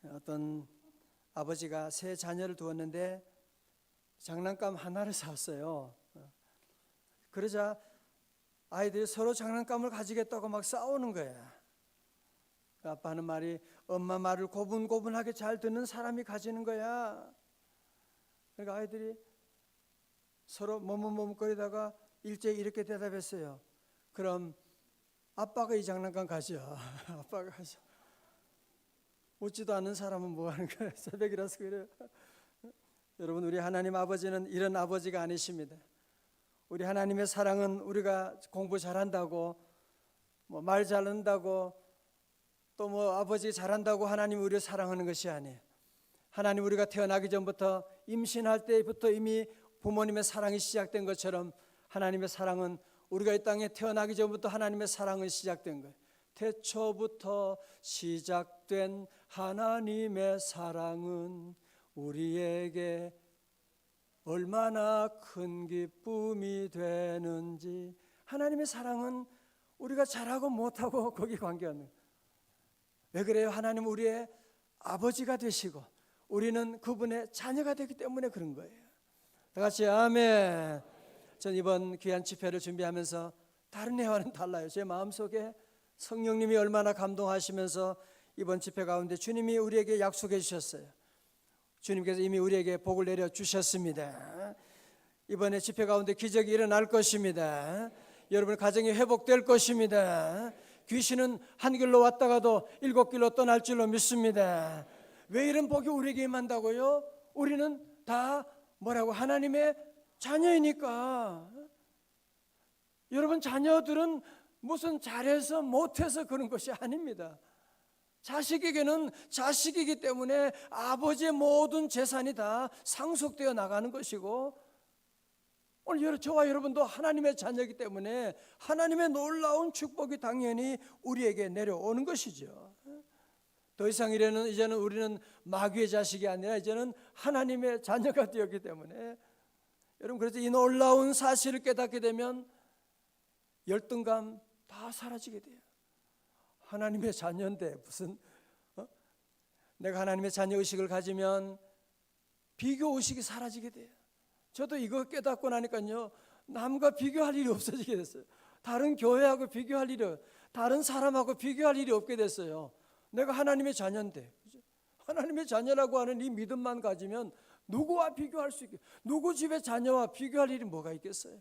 어떤 아버지가 세 자녀를 두었는데 장난감 하나를 사왔어요. 그러자 아이들이 서로 장난감을 가지겠다고 막 싸우는 거야. 아빠 하는 말이 엄마 말을 고분고분하게 잘 듣는 사람이 가지는 거야. 그러니까 아이들이 서로 머뭇머뭇거리다가 일제히 이렇게 대답했어요. 그럼 아빠가 이 장난감 가져. 아빠가 가져. 웃지도 않는 사람은 뭐 하는 거야. 새벽이라서 그래요. 여러분, 우리 하나님 아버지는 이런 아버지가 아니십니다. 우리 하나님의 사랑은 우리가 공부 잘한다고 뭐 말 잘한다고 또 뭐 아버지 잘한다고 하나님 우리를 사랑하는 것이 아니에요. 하나님 우리가 태어나기 전부터 임신할 때부터 이미 부모님의 사랑이 시작된 것처럼 하나님의 사랑은 우리가 이 땅에 태어나기 전부터 하나님의 사랑은 시작된 거예요. 태초부터 시작된 하나님의 사랑은 우리에게 얼마나 큰 기쁨이 되는지. 하나님의 사랑은 우리가 잘하고 못하고 거기 관계없는 거예요. 왜 그래요? 하나님 우리의 아버지가 되시고 우리는 그분의 자녀가 되기 때문에 그런 거예요. 다 같이 아멘. 전 이번 귀한 집회를 준비하면서 다른 해와는 달라요. 제 마음속에 성령님이 얼마나 감동하시면서 이번 집회 가운데 주님이 우리에게 약속해 주셨어요. 주님께서 이미 우리에게 복을 내려 주셨습니다. 이번에 집회 가운데 기적이 일어날 것입니다. 여러분의 가정이 회복될 것입니다. 귀신은 한 길로 왔다가도 7길로 떠날 줄로 믿습니다. 왜 이런 복이 우리에게 임한다고요? 우리는 다 뭐라고? 하나님의 자녀이니까. 여러분, 자녀들은 무슨 잘해서 못해서 그런 것이 아닙니다. 자식에게는 자식이기 때문에 아버지의 모든 재산이 다 상속되어 나가는 것이고, 오늘 저와 여러분도 하나님의 자녀이기 때문에 하나님의 놀라운 축복이 당연히 우리에게 내려오는 것이죠. 더 이상 이제는 우리는 마귀의 자식이 아니라 이제는 하나님의 자녀가 되었기 때문에, 여러분, 그래서 이 놀라운 사실을 깨닫게 되면 열등감 다 사라지게 돼요. 하나님의 자녀인데 무슨 내가 하나님의 자녀 의식을 가지면 비교 의식이 사라지게 돼요. 저도 이거 깨닫고 나니까요, 남과 비교할 일이 없어지게 됐어요. 다른 교회하고 비교할 일이, 다른 사람하고 비교할 일이 없게 됐어요. 내가 하나님의 자녀인데, 하나님의 자녀라고 하는 이 믿음만 가지면 누구와 비교할 수 있겠어요? 누구 집의 자녀와 비교할 일이 뭐가 있겠어요?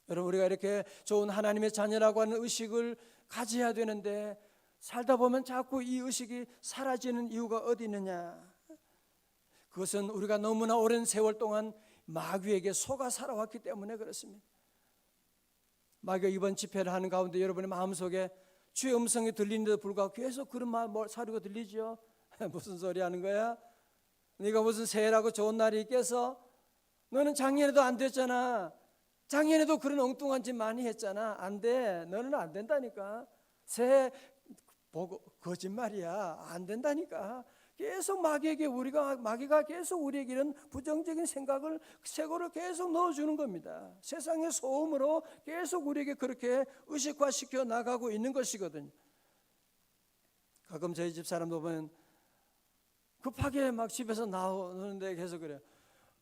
여러분, 우리가 이렇게 좋은 하나님의 자녀라고 하는 의식을 가져야 되는데 살다 보면 자꾸 이 의식이 사라지는 이유가 어디 있느냐? 그것은 우리가 너무나 오랜 세월 동안 마귀에게 속아 살아왔기 때문에 그렇습니다. 마귀가 이번 집회를 하는 가운데 여러분의 마음속에 주의 음성이 들리는데도 불구하고 계속 그런 사료가 들리죠. 무슨 소리 하는 거야? 네가 무슨 새해라고 좋은 날이 있겠어? 너는 작년에도 안 됐잖아. 작년에도 그런 엉뚱한 짓 많이 했잖아. 안 돼. 너는 안 된다니까. 새해 보고 거짓말이야. 안 된다니까. 계속 마귀가 계속 우리에게 이런 부정적인 생각을, 세고를 계속 넣어주는 겁니다. 세상의 소음으로 계속 우리에게 그렇게 의식화시켜 나가고 있는 것이거든요. 가끔 저희 집 사람도 보면 급하게 막 집에서 나오는데 계속 그래요.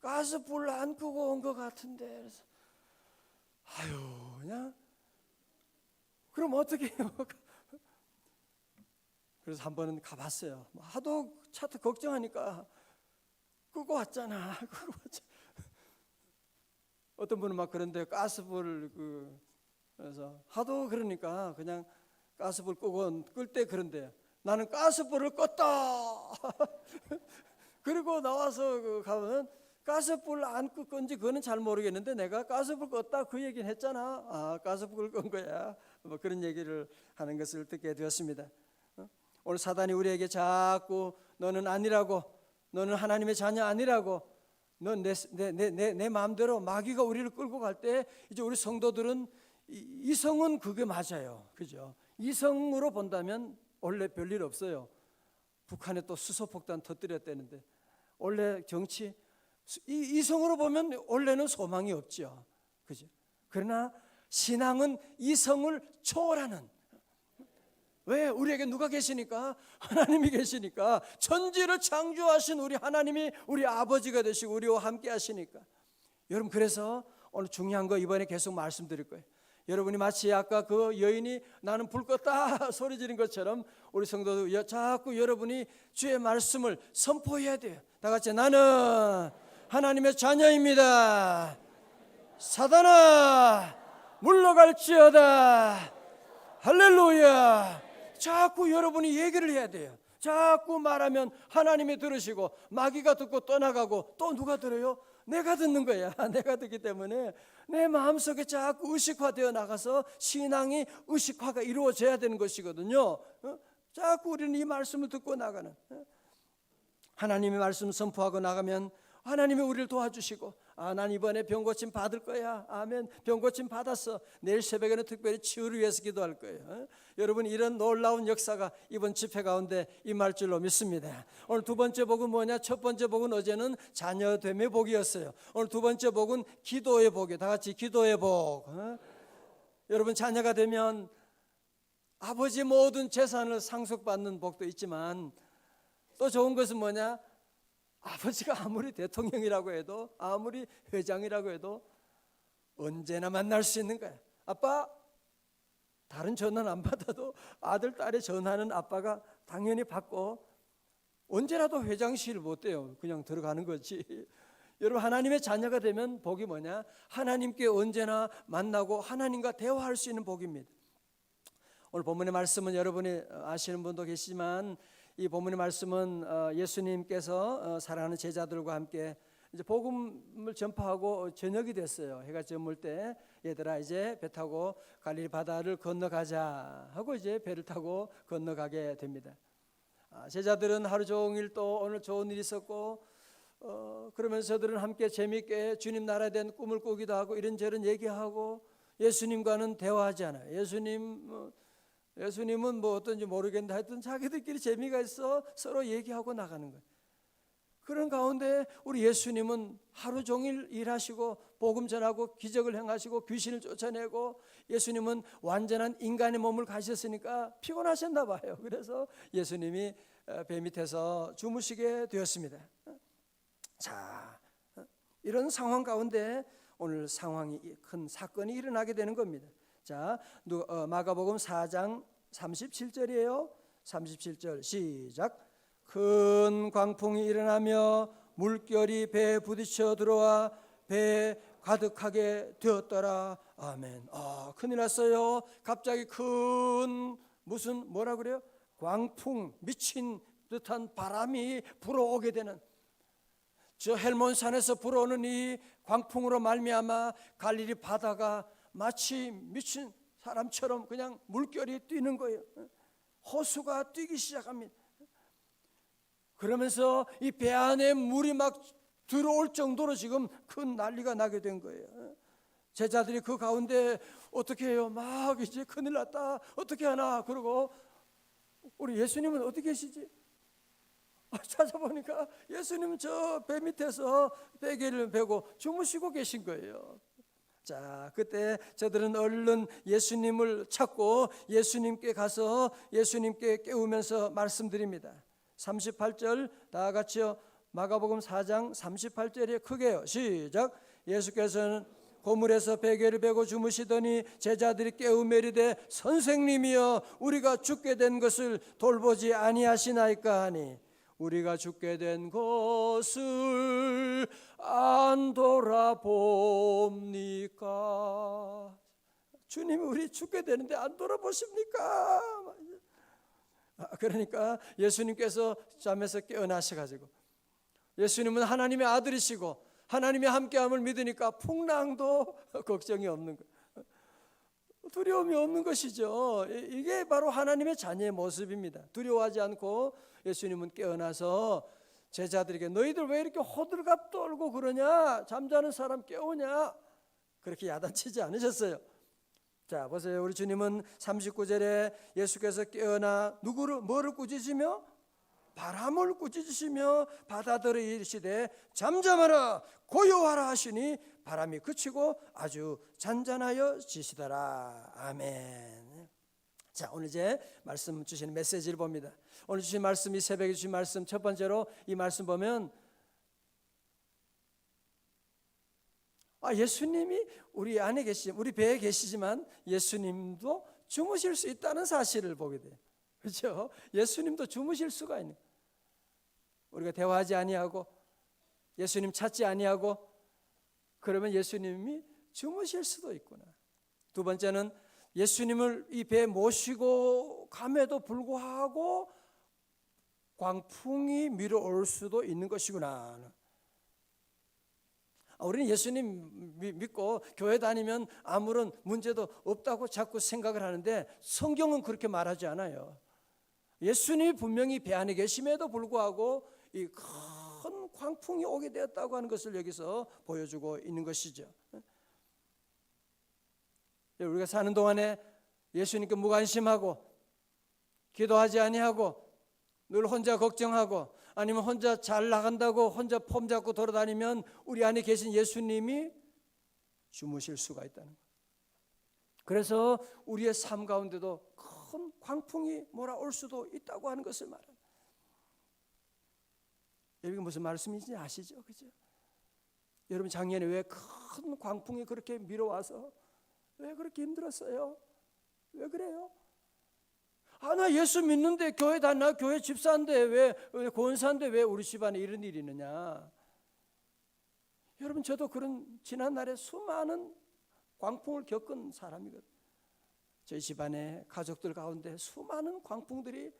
가스불 안 끄고 온 것 같은데. 그래서 아유, 그냥 그럼 어떻게 해요? 그래서 한 번은 가봤어요. 하도 차트 걱정하니까 끄고 왔잖아. 어떤 분은 막 그런데 가스불 그래서 하도 그러니까 그냥 가스불 끄고 끌 때 그런데 나는 가스불을 껐다. 그리고 나와서 가면 가스불 안 끄 건지 그거는 잘 모르겠는데 내가 가스불 껐다 그 얘기는 했잖아. 아, 가스불 끈 거야. 뭐 그런 얘기를 하는 것을 듣게 되었습니다. 오늘 사단이 우리에게 자꾸 너는 아니라고, 너는 하나님의 자녀 아니라고, 넌 내 마음대로, 마귀가 우리를 끌고 갈 때 이제 우리 성도들은 이성은 그게 맞아요. 그죠? 이성으로 본다면 원래 별일 없어요. 북한에 또 수소폭탄 터뜨렸다는데 원래 정치 이성으로 보면 원래는 소망이 없죠. 그죠? 그러나 신앙은 이성을 초월하는, 왜? 우리에게 누가 계시니까? 하나님이 계시니까. 천지를 창조하신 우리 하나님이 우리 아버지가 되시고 우리와 함께 하시니까. 여러분, 그래서 오늘 중요한 거 이번에 계속 말씀드릴 거예요. 여러분이 마치 아까 그 여인이 나는 불 껐다 소리 지른 것처럼 우리 성도도 자꾸 여러분이 주의 말씀을 선포해야 돼요. 다 같이 나는 하나님의 자녀입니다. 사단아 물러갈지어다. 할렐루야. 자꾸 여러분이 얘기를 해야 돼요. 자꾸 말하면 하나님이 들으시고 마귀가 듣고 떠나가고 또 누가 들어요? 내가 듣는 거야. 내가 듣기 때문에 내 마음속에 자꾸 의식화되어 나가서 신앙이 의식화가 이루어져야 되는 것이거든요. 자꾸 우리는 이 말씀을 듣고 나가는, 하나님의 말씀 선포하고 나가면 하나님이 우리를 도와주시고, 난 이번에 병고침 받을 거야. 아멘. 병고침 받았어. 내일 새벽에는 특별히 치유를 위해서 기도할 거예요. 여러분, 이런 놀라운 역사가 이번 집회 가운데 임할 줄로 믿습니다. 오늘 두 번째 복은 뭐냐? 첫 번째 복은 어제는 자녀됨의 복이었어요. 오늘 두 번째 복은 기도의 복이에요. 다 같이 기도의 복. 여러분, 자녀가 되면 아버지 모든 재산을 상속받는 복도 있지만 또 좋은 것은 뭐냐? 아버지가 아무리 대통령이라고 해도 아무리 회장이라고 해도 언제나 만날 수 있는 거야. 아빠, 다른 전화는 안 받아도 아들, 딸의 전화는 아빠가 당연히 받고 언제라도 회장실 못 돼요. 그냥 들어가는 거지. 여러분, 하나님의 자녀가 되면 복이 뭐냐? 하나님께 언제나 만나고 하나님과 대화할 수 있는 복입니다. 오늘 본문의 말씀은 여러분이 아시는 분도 계시지만 이 본문의 말씀은 예수님께서 사랑하는 제자들과 함께 이제 복음을 전파하고 저녁이 됐어요. 해가 저물 때 얘들아 이제 배 타고 갈릴리 바다를 건너가자 하고 이제 배를 타고 건너가게 됩니다. 제자들은 하루 종일 또 오늘 좋은 일이 있었고 그러면서 저들은 함께 재미있게 주님 나라에 대한 꿈을 꾸기도 하고 이런저런 얘기하고 예수님과는 대화하지 않아요. 예수님은 뭐 어떤지 모르겠는데 하여튼 자기들끼리 재미가 있어 서로 얘기하고 나가는 거예요. 그런 가운데 우리 예수님은 하루 종일 일하시고 복음 전하고 기적을 행하시고 귀신을 쫓아내고 예수님은 완전한 인간의 몸을 가셨으니까 피곤하셨나 봐요. 그래서 예수님이 배 밑에서 주무시게 되었습니다. 자, 이런 상황 가운데 오늘 상황이 큰 사건이 일어나게 되는 겁니다. 자, 마가복음 4장 37절이에요. 37절 시작. 큰 광풍이 일어나며 물결이 배에 부딪혀 들어와 배에 가득하게 되었더라. 아멘. 큰일 났어요. 갑자기 큰 무슨 뭐라 그래요? 광풍, 미친 듯한 바람이 불어오게 되는, 저 헬몬산에서 불어오는 이 광풍으로 말미암아 갈릴리 바다가 마치 미친 사람처럼 그냥 물결이 뛰는 거예요. 호수가 뛰기 시작합니다. 그러면서 이 배 안에 물이 막 들어올 정도로 지금 큰 난리가 나게 된 거예요. 제자들이 그 가운데 어떻게 해요? 막 이제 큰일 났다. 어떻게 하나? 그러고 우리 예수님은 어디 계시지? 찾아보니까 예수님은 저 배 밑에서 베개를 베고 주무시고 계신 거예요. 자, 그때 저들은 얼른 예수님을 찾고 예수님께 가서 예수님께 깨우면서 말씀드립니다. 38절 다 같이요. 마가복음 4장 38절에 크게요. 시작. 예수께서는 고물에서 베개를 베고 주무시더니 제자들이 깨우며 이르되 선생님이여 우리가 죽게 된 것을 돌보지 아니하시나이까 하니 우리가 죽게 된 것을 안 돌아봅니까? 주님이 우리 죽게 되는데 안 돌아보십니까? 그러니까 예수님께서 잠에서 깨어나셔가지고, 예수님은 하나님의 아들이시고 하나님의 함께함을 믿으니까 풍랑도 걱정이 없는 거예요. 두려움이 없는 것이죠. 이게 바로 하나님의 자녀의 모습입니다. 두려워하지 않고 예수님은 깨어나서 제자들에게 너희들 왜 이렇게 호들갑 떨고 그러냐? 잠자는 사람 깨우냐? 그렇게 야단치지 않으셨어요. 자, 보세요. 우리 주님은 39절에 예수께서 깨어나 뭐를 꾸짖으며? 바람을 꾸짖으시며 바다들을 이르시되 잠잠하라 고요하라 하시니 바람이 그치고 아주 잔잔하여 지시더라. 아멘. 자, 오늘 이제 말씀 주시는 메시지를 봅니다. 오늘 주신 말씀, 이 새벽에 주신 말씀, 첫 번째로 이 말씀 보면 예수님이 우리 안에 우리 배에 계시지만 예수님도 주무실 수 있다는 사실을 보게 돼요. 그렇죠? 예수님도 주무실 수가 있는. 우리가 대화하지 아니하고 예수님 찾지 아니하고 그러면 예수님이 주무실 수도 있구나. 두 번째는 예수님을 이 배에 모시고 감에도 불구하고 광풍이 밀어올 수도 있는 것이구나. 우리는 예수님 믿고 교회 다니면 아무런 문제도 없다고 자꾸 생각을 하는데 성경은 그렇게 말하지 않아요. 예수님이 분명히 배 안에 계심에도 불구하고 이 큰 광풍이 오게 되었다고 하는 것을 여기서 보여주고 있는 것이죠. 우리가 사는 동안에 예수님께 무관심하고 기도하지 아니하고 늘 혼자 걱정하고 아니면 혼자 잘 나간다고 혼자 폼 잡고 돌아다니면 우리 안에 계신 예수님이 주무실 수가 있다는 거예요. 그래서 우리의 삶 가운데도 큰 광풍이 몰아올 수도 있다고 하는 것을 말합니다. 여러분 무슨 말씀인지 아시죠? 그죠? 여러분 작년에 왜 큰 광풍이 그렇게 밀어와서 왜 그렇게 힘들었어요? 왜 그래요? 나 예수 믿는데 교회 다나 교회 집사인데 왜 권사인데 왜 우리 집안에 이런 일이 있느냐? 여러분 저도 그런 지난날에 수많은 광풍을 겪은 사람이거든요. 저희 집안에 가족들 가운데 수많은 광풍들이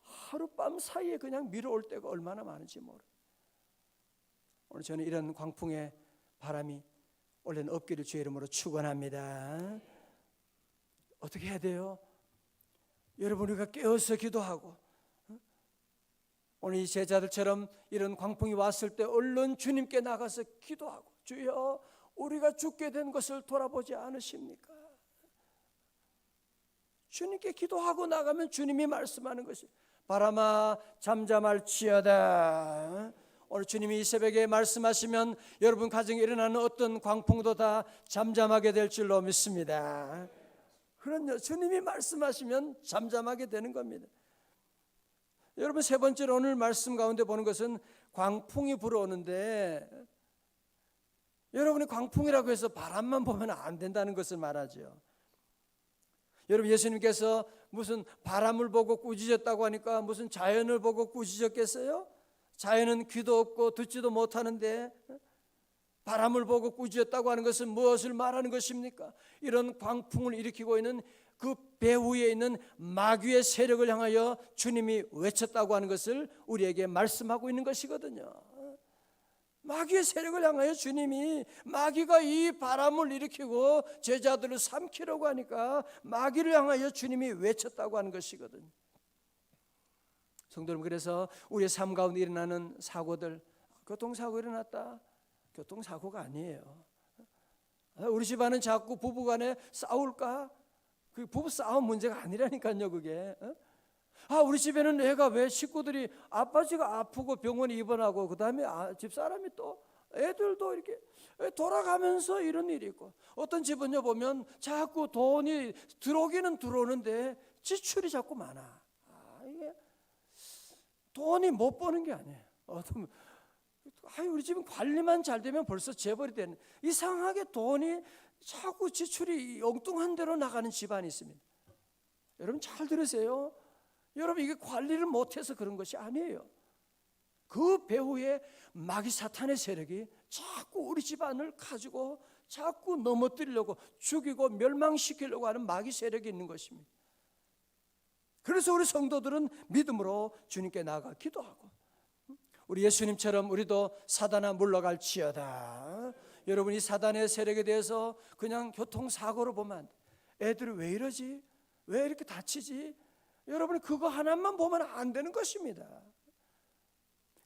하룻밤 사이에 그냥 밀어올 때가 얼마나 많은지 모르. 오늘 저는 이런 광풍의 바람이 원래는 없기를 주의 이름으로 축원합니다. 어떻게 해야 돼요? 여러분 우리가 깨어서 기도하고 오늘 이 제자들처럼 이런 광풍이 왔을 때 얼른 주님께 나가서 기도하고 주여 우리가 죽게 된 것을 돌아보지 않으십니까? 주님께 기도하고 나가면 주님이 말씀하는 것이 바람아 잠잠할지어다. 오늘 주님이 이 새벽에 말씀하시면 여러분 가정에 일어나는 어떤 광풍도 다 잠잠하게 될 줄로 믿습니다. 그럼요. 주님이 말씀하시면 잠잠하게 되는 겁니다. 여러분 세 번째로 오늘 말씀 가운데 보는 것은 광풍이 불어오는데 여러분이 광풍이라고 해서 바람만 보면 안 된다는 것을 말하죠. 여러분 예수님께서 무슨 바람을 보고 꾸짖었다고 하니까 무슨 자연을 보고 꾸짖었겠어요? 자연은 귀도 없고 듣지도 못하는데 바람을 보고 꾸짖었다고 하는 것은 무엇을 말하는 것입니까? 이런 광풍을 일으키고 있는 그 배후에 있는 마귀의 세력을 향하여 주님이 외쳤다고 하는 것을 우리에게 말씀하고 있는 것이거든요. 마귀의 세력을 향하여 주님이 마귀가 이 바람을 일으키고 제자들을 삼키려고 하니까 마귀를 향하여 주님이 외쳤다고 하는 것이거든요. 성도 여러분, 그래서 우리의 삶 가운데 일어나는 사고들, 교통사고 일어났다. 교통사고가 아니에요. 우리 집안은 자꾸 부부간에 싸울까? 그 부부 싸움 문제가 아니라니까요. 그게 우리 집에는 애가 왜 식구들이 아빠지가 아프고 병원에 입원하고 그 다음에 집사람이 또 애들도 이렇게 돌아가면서 이런 일이 있고 어떤 집은요 보면 자꾸 돈이 들어오기는 들어오는데 지출이 자꾸 많아. 이게 돈이 못 버는 게 아니에요. 우리 집은 관리만 잘 되면 벌써 재벌이 되는 이상하게 돈이 자꾸 지출이 엉뚱한 대로 나가는 집안이 있습니다. 여러분 잘 들으세요. 여러분 이게 관리를 못해서 그런 것이 아니에요. 그 배후에 마귀 사탄의 세력이 자꾸 우리 집안을 가지고 자꾸 넘어뜨리려고 죽이고 멸망시키려고 하는 마귀 세력이 있는 것입니다. 그래서 우리 성도들은 믿음으로 주님께 나아가 기도하고 우리 예수님처럼 우리도 사단아 물러갈지어다. 여러분 이 사단의 세력에 대해서 그냥 교통사고로 보면 안 돼. 애들이 왜 이러지? 왜 이렇게 다치지? 여러분 그거 하나만 보면 안 되는 것입니다.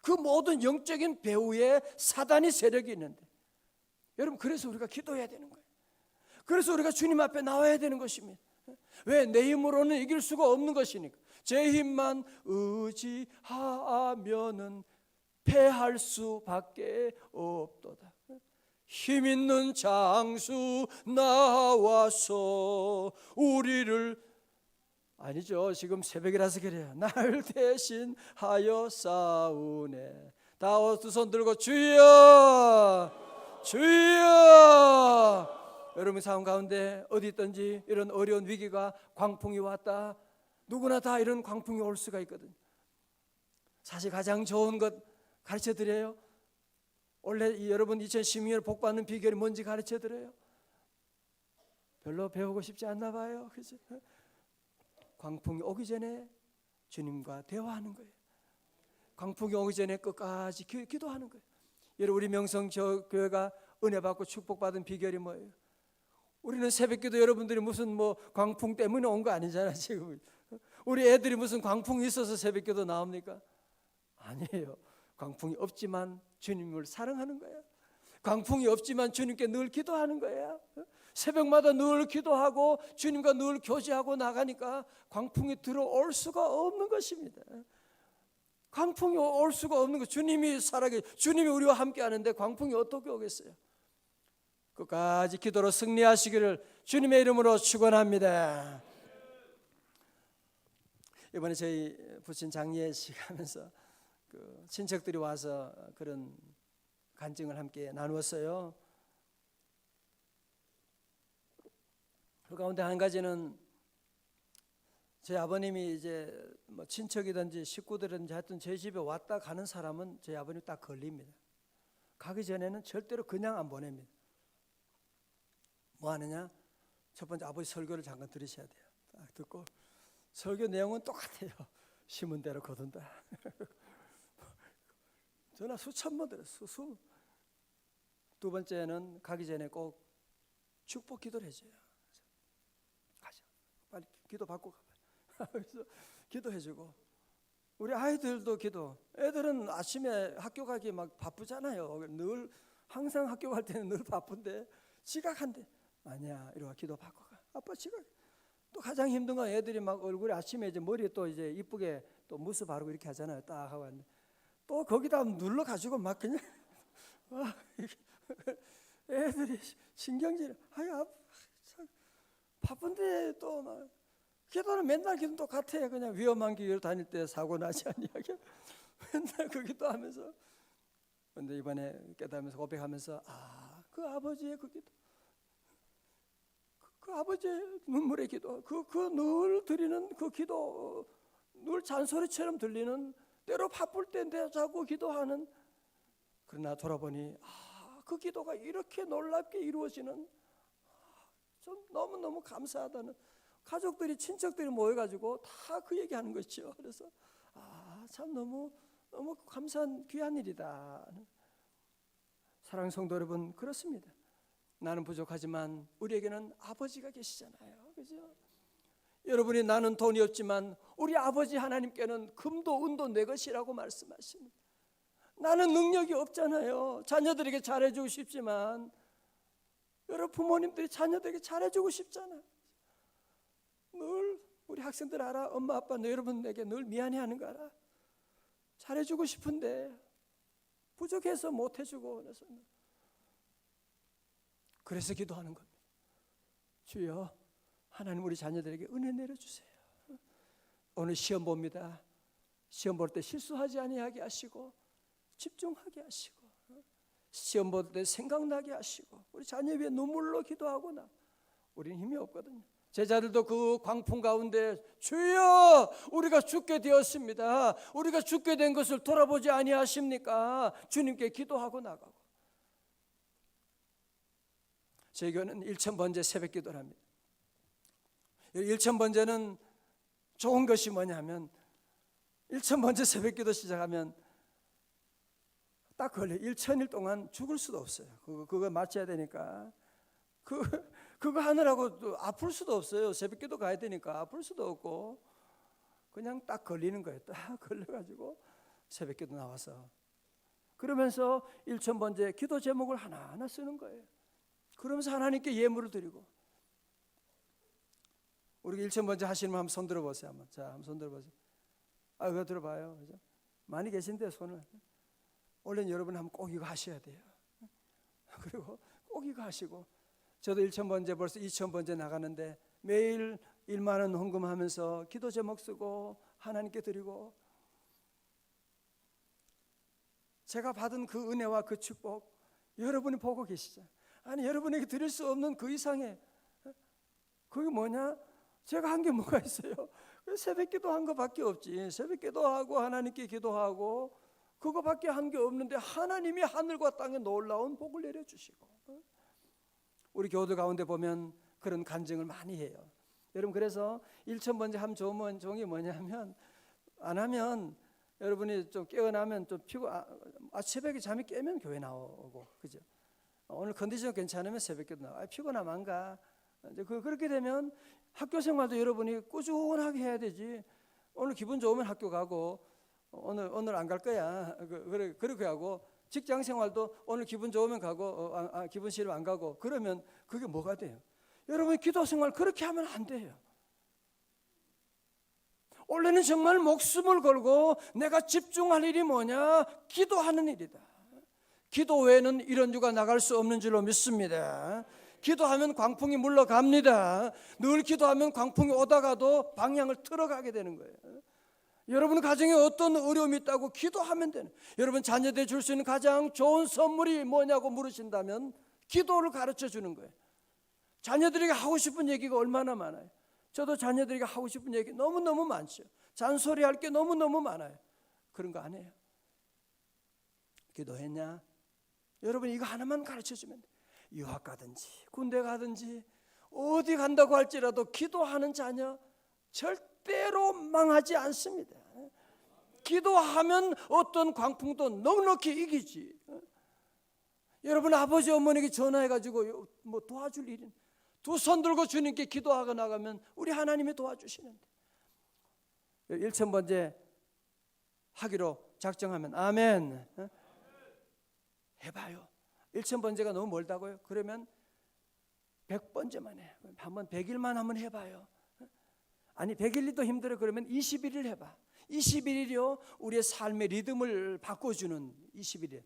그 모든 영적인 배후에 사단이 세력이 있는데 여러분 그래서 우리가 기도해야 되는 거예요. 그래서 우리가 주님 앞에 나와야 되는 것입니다. 왜? 내 힘으로는 이길 수가 없는 것이니까. 제 힘만 의지하면은 패할 수밖에 없도다. 힘 있는 장수 나와서 우리를 아니죠. 지금 새벽이라서 그래요. 날 대신하여 싸우네. 다 두 손 들고 주여 주여. 여러분 삶 가운데 어디 있든지 이런 어려운 위기가 광풍이 왔다. 누구나 다 이런 광풍이 올 수가 있거든요. 사실 가장 좋은 것 가르쳐 드려요. 원래 여러분 2012년 복 받는 비결이 뭔지 가르쳐 드려요. 별로 배우고 싶지 않나 봐요. 그죠? 광풍이 오기 전에 주님과 대화하는 거예요. 광풍이 오기 전에 끝까지 기도하는 거예요. 여러분 우리 명성교회가 은혜 받고 축복받은 비결이 뭐예요? 우리는 새벽기도 여러분들이 무슨 뭐 광풍 때문에 온 거 아니잖아요. 지금 우리 애들이 무슨 광풍이 있어서 새벽기도 나옵니까? 아니에요. 광풍이 없지만 주님을 사랑하는 거예요. 광풍이 없지만 주님께 늘 기도하는 거예요. 새벽마다 늘 기도하고 주님과 늘 교제하고 나가니까 광풍이 들어올 수가 없는 것입니다. 광풍이 올 수가 없는 것. 주님이 살아계, 주님이 우리와 함께 하는데 광풍이 어떻게 오겠어요? 끝까지 기도로 승리하시기를 주님의 이름으로 축원합니다. 이번에 저희 부친 장례식 하면서 그 친척들이 와서 그런 간증을 함께 나누었어요. 그 가운데 한 가지는 제 아버님이 이제 뭐 친척이든지 식구들이든지 하여튼 제 집에 왔다 가는 사람은 제 아버님 딱 걸립니다. 가기 전에는 절대로 그냥 안 보냅니다. 뭐 하느냐? 첫 번째 아버지 설교를 잠깐 들으셔야 돼요. 딱 듣고 설교 내용은 똑같아요. 심은 대로 거둔다. 전화 수천 번 들었어. 두 번째는 가기 전에 꼭 축복 기도를 해줘요. 가자, 빨리 기도 받고 가. 그래서 기도해주고 우리 아이들도 기도. 애들은 아침에 학교 가기 막 바쁘잖아요. 늘 항상 학교 갈 때는 늘 바쁜데 지각한대. 아니야, 이리 와 기도 받고 가. 아빠 지각. 또 가장 힘든 건 애들이 막 얼굴에 아침에 이제 머리에 또 이제 이쁘게 또 무스 바르고 이렇게 하잖아요. 딱 하고 왔는데 또 거기다 눌러 가지고 막 그냥 애들이 신경질. 아야 바쁜데 또 막 기도는 맨날 기도 똑같아. 그냥 위험한 길 다닐 때 사고 나지 아니하게 맨날 그 기도하면서. 근데 이번에 깨달으면서 고백하면서 그 아버지의 그 기도, 그 아버지의 눈물의 기도, 그 늘 드리는 그 기도, 늘 잔소리처럼 들리는, 때로 바쁠 때 자꾸 기도하는. 그러나 돌아보니 그 기도가 이렇게 놀랍게 이루어지는, 좀 너무너무 감사하다는. 가족들이 친척들이 모여가지고 다 그 얘기하는 것이죠. 그래서 참 너무 감사한 귀한 일이다. 사랑하는 성도 여러분, 그렇습니다. 나는 부족하지만 우리에게는 아버지가 계시잖아요. 그죠? 여러분이 나는 돈이 없지만 우리 아버지 하나님께는 금도 은도 내 것이라고 말씀하십니다. 나는 능력이 없잖아요. 자녀들에게 잘해주고 싶지만 여러분 부모님들이 자녀들에게 잘해주고 싶잖아요. 늘 우리 학생들 알아? 엄마 아빠 너 여러분에게 늘 미안해하는 거 알아? 잘해주고 싶은데 부족해서 못해주고. 그래서 기도하는 겁니다. 주여 하나님 우리 자녀들에게 은혜 내려주세요. 오늘 시험 봅니다. 시험 볼 때 실수하지 아니하게 하시고 집중하게 하시고 시험 볼 때 생각나게 하시고 우리 자녀 위해 눈물로 기도하고 우리는 힘이 없거든요. 제자들도 그 광풍 가운데 주여 우리가 죽게 되었습니다. 우리가 죽게 된 것을 돌아보지 아니하십니까? 주님께 기도하고 나가고. 저희 교회는 1000번제 새벽 기도를 합니다. 1000번제는 좋은 것이 뭐냐면 1000번제 새벽 기도 시작하면 딱 걸려요. 1000일 동안 죽을 수도 없어요. 그거 맞춰야 되니까. 그거 하느라고 또 아플 수도 없어요. 새벽기도 가야 되니까 아플 수도 없고 그냥 딱 걸리는 거예요. 딱 걸려가지고 새벽기도 나와서 그러면서 1000번째 기도 제목을 하나하나 쓰는 거예요. 그러면서 하나님께 예물을 드리고. 우리 1000번째 하시는 분 한번 손 들어보세요. 자, 한번 손 들어보세요. 그거 들어봐요. 그죠? 많이 계신데 손을. 원래는 여러분 한번 꼭 이거 하셔야 돼요. 그리고 꼭 이거 하시고. 저도 1000번째 벌써 2000번째 나가는데 매일 1만 원 헌금하면서 기도 제목 쓰고 하나님께 드리고, 제가 받은 그 은혜와 그 축복 여러분이 보고 계시죠. 아니, 여러분에게 드릴 수 없는 그 이상의, 그게 뭐냐? 제가 한 게 뭐가 있어요? 새벽 기도한 것밖에 없지. 새벽 기도하고 하나님께 기도하고 그거밖에 한 게 없는데 하나님이 하늘과 땅에 놀라운 복을 내려주시고, 우리 교우들 가운데 보면 그런 간증을 많이 해요. 여러분, 그래서 1000번째 함 좋은 종이 뭐냐면, 안 하면 여러분이 좀 깨어나면 좀 새벽에 잠이 깨면 교회 나오고, 그죠? 오늘 컨디션 괜찮으면 새벽기도 나와. 피곤하면 안 가. 이제 그렇게 되면 학교 생활도 여러분이 꾸준하게 해야 되지. 오늘 기분 좋으면 학교 가고, 오늘 안 갈 거야. 그렇게 하고, 직장 생활도 오늘 기분 좋으면 가고, 기분 싫으면 안 가고, 그러면 그게 뭐가 돼요? 여러분, 기도 생활 그렇게 하면 안 돼요. 원래는 정말 목숨을 걸고 내가 집중할 일이 뭐냐? 기도하는 일이다. 기도 외에는 이런 주가 나갈 수 없는 줄로 믿습니다. 기도하면 광풍이 물러갑니다. 늘 기도하면 광풍이 오다가도 방향을 틀어가게 되는 거예요. 여러분 가정에 어떤 어려움이 있다고 기도하면 되는, 여러분 자녀들이 줄 수 있는 가장 좋은 선물이 뭐냐고 물으신다면 기도를 가르쳐 주는 거예요. 자녀들에게 하고 싶은 얘기가 얼마나 많아요. 저도 자녀들에게 하고 싶은 얘기 너무너무 많죠. 잔소리할 게 너무너무 많아요. 그런 거 안 해요. 기도했냐? 여러분 이거 하나만 가르쳐주면 돼요. 유학 가든지 군대 가든지 어디 간다고 할지라도 기도하는 자녀 절대로 망하지 않습니다. 기도하면 어떤 광풍도 넉넉히 이기지. 여러분 아버지 어머니에게 전화해가지고 뭐 도와줄 일은, 두 손 들고 주님께 기도하고 나가면 우리 하나님이 도와주시는데, 1000번째 하기로 작정하면 아멘. 해봐요. 1000번째가 너무 멀다고요? 그러면 100번째만 해. 한번 100일만 한번 해봐요. 아니 100일도 힘들어. 그러면 21일 해봐. 21일이요 우리의 삶의 리듬을 바꿔주는 21일.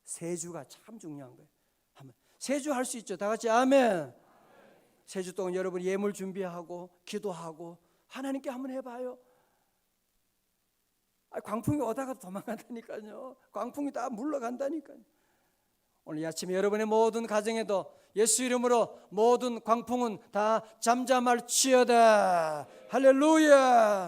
3주가 참 중요한 거예요. 한번 3주 할 수 있죠. 다 같이 아멘. 3주 동안 여러분 예물 준비하고 기도하고 하나님께 한번 해봐요. 광풍이 오다가 도망간다니까요. 광풍이 다 물러간다니까요. 오늘 아침에 여러분의 모든 가정에도 예수 이름으로 모든 광풍은 다 잠잠할지어다. 할렐루야.